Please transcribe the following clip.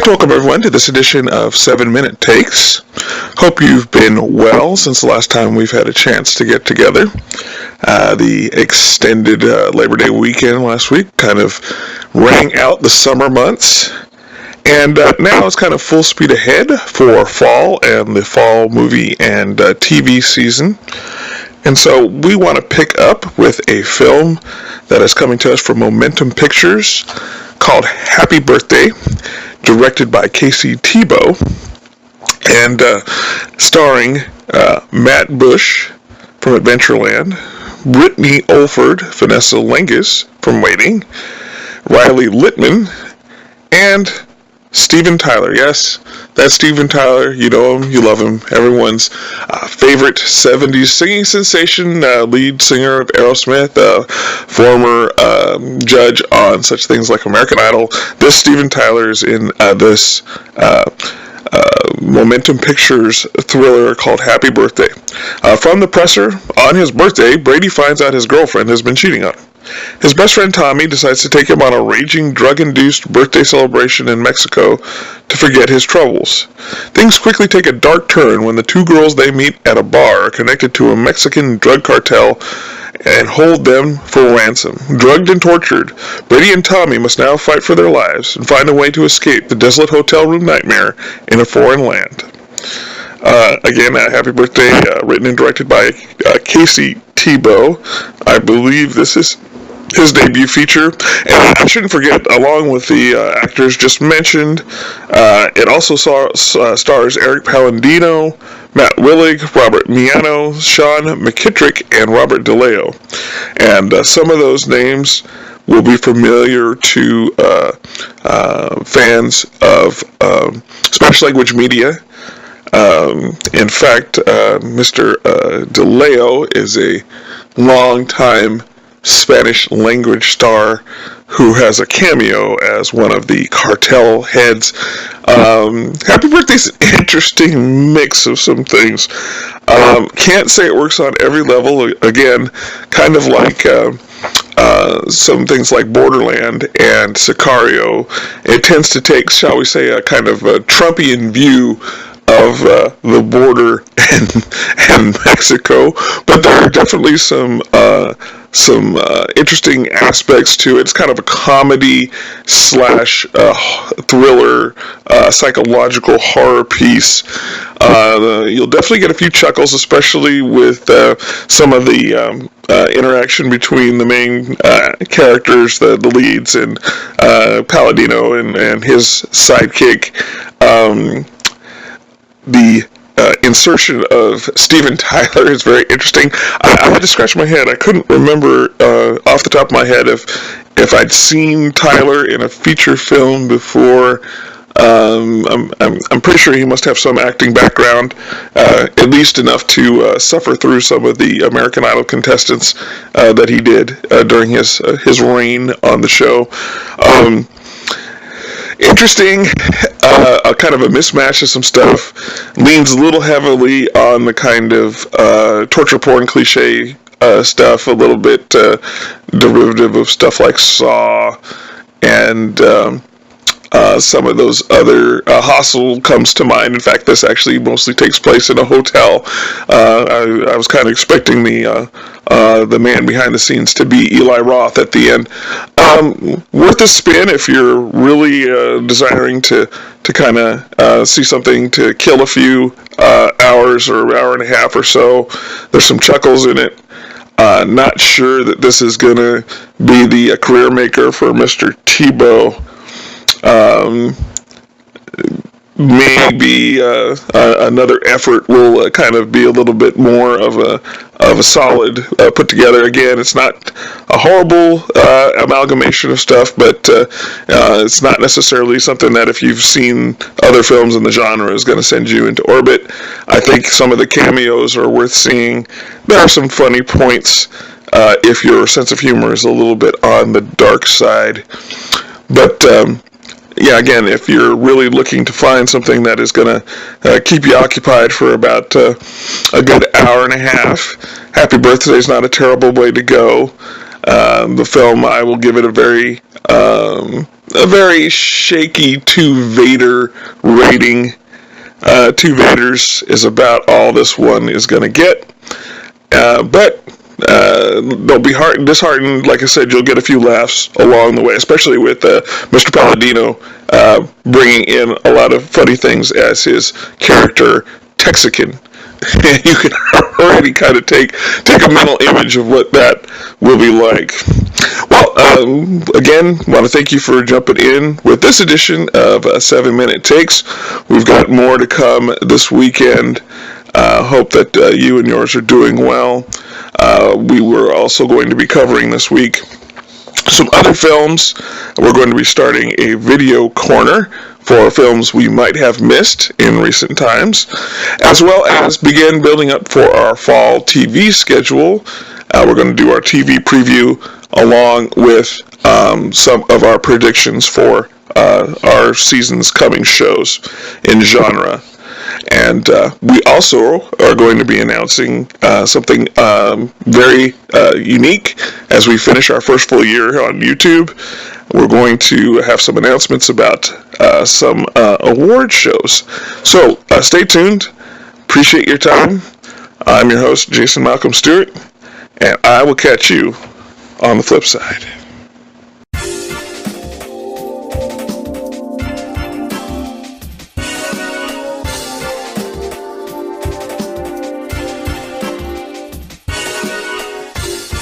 like to welcome everyone to this edition of 7-Minute Takes. Hope you've been well since the last time we've had a chance to get together. The extended Labor Day weekend last week kind of rang out the summer months. And now it's kind of full speed ahead for fall and the fall movie and TV season. And so we want to pick up with a film that is coming to us from Momentum Pictures called Happy Birthday, directed by Casey Tebow, and starring Matt Bush from Adventureland, Britine Oldford, Vanessa Lengies from Waiting, Riley Littman, and Steven Tyler. Yes, that's Steven Tyler. You know him, you love him. Everyone's favorite 70s singing sensation, lead singer of Aerosmith, former judge on such things like American Idol. This Steven Tyler is in this Momentum Pictures thriller called Happy Birthday. From the presser, on his birthday, Brady finds out his girlfriend has been cheating on him. His best friend Tommy decides to take him on a raging drug-induced birthday celebration in Mexico to forget his troubles. Things quickly take a dark turn when the two girls they meet at a bar are connected to a Mexican drug cartel and hold them for ransom. Drugged and tortured, Brady and Tommy must now fight for their lives and find a way to escape the desolate hotel room nightmare in a foreign land. Again, Happy Birthday, written and directed by Casey Tebow. I believe this is his debut feature. And I shouldn't forget, along with the actors just mentioned, it also stars Eric Palladino, Matt Willig, Robert Miano, Sean McKittrick, and Robert DeLeo. And some of those names will be familiar to fans of Spanish language media. In fact, Mr. DeLeo is a long-time Spanish language star who has a cameo as one of the cartel heads. Happy Birthday's an interesting mix of some things. Can't say it works on every level. Again, kind of like some things like Borderland and Sicario. It tends to take, shall we say, a kind of a Trumpian view of the border and Mexico, but there are definitely some interesting aspects to it. It's kind of a comedy slash thriller, psychological horror piece. You'll definitely get a few chuckles, especially with some of the interaction between the main characters, the leads, and Palladino and his sidekick. The insertion of Steven Tyler is very interesting. I had to scratch my head. I couldn't remember off the top of my head if I'd seen Tyler in a feature film before. I'm pretty sure he must have some acting background, at least enough to suffer through some of the American Idol contestants that he did during his reign on the show. Interesting, kind of a mismatch of some stuff, leans a little heavily on the kind of torture porn cliche stuff, a little bit derivative of stuff like Saw, and some of those other, Hostel comes to mind. In fact, this actually mostly takes place in a hotel. I was kind of expecting the man behind the scenes to be Eli Roth at the end. Worth a spin if you're really desiring to kind of see something to kill a few hours or hour and a half or so. There's some chuckles in it. Not sure that this is going to be the career maker for Mr. Tebow. Maybe another effort will kind of be a little bit more of a solid put together. Again, it's not a horrible amalgamation of stuff, but it's not necessarily something that if you've seen other films in the genre is going to send you into orbit. I think some of the cameos are worth seeing. There are some funny points if your sense of humor is a little bit on the dark side, but yeah, again, if you're really looking to find something that is going to keep you occupied for about a good hour and a half, Happy Birthday is not a terrible way to go. The film, I will give it a very a very shaky 2 Vader rating. 2 Vaders is about all this one is going to get. But don't be disheartened. Like I said, you'll get a few laughs along the way, especially with Mr. Palladino bringing in a lot of funny things as his character Texican. You can already kind of take a mental image of what that will be like. Well, again, want to thank you for jumping in with this edition of 7 Minute Takes. We've got more to come this weekend. Hope that you and yours are doing well. We were also going to be covering this week some other films. We're going to be starting a video corner for films we might have missed in recent times, as well as begin building up for our fall TV schedule. We're going to do our TV preview along with some of our predictions for our season's coming shows in genre. And we also are going to be announcing something very unique as we finish our first full year on YouTube. We're going to have some announcements about some award shows. So stay tuned. Appreciate your time. I'm your host, Jason Malcolm Stewart, and I will catch you on the flip side.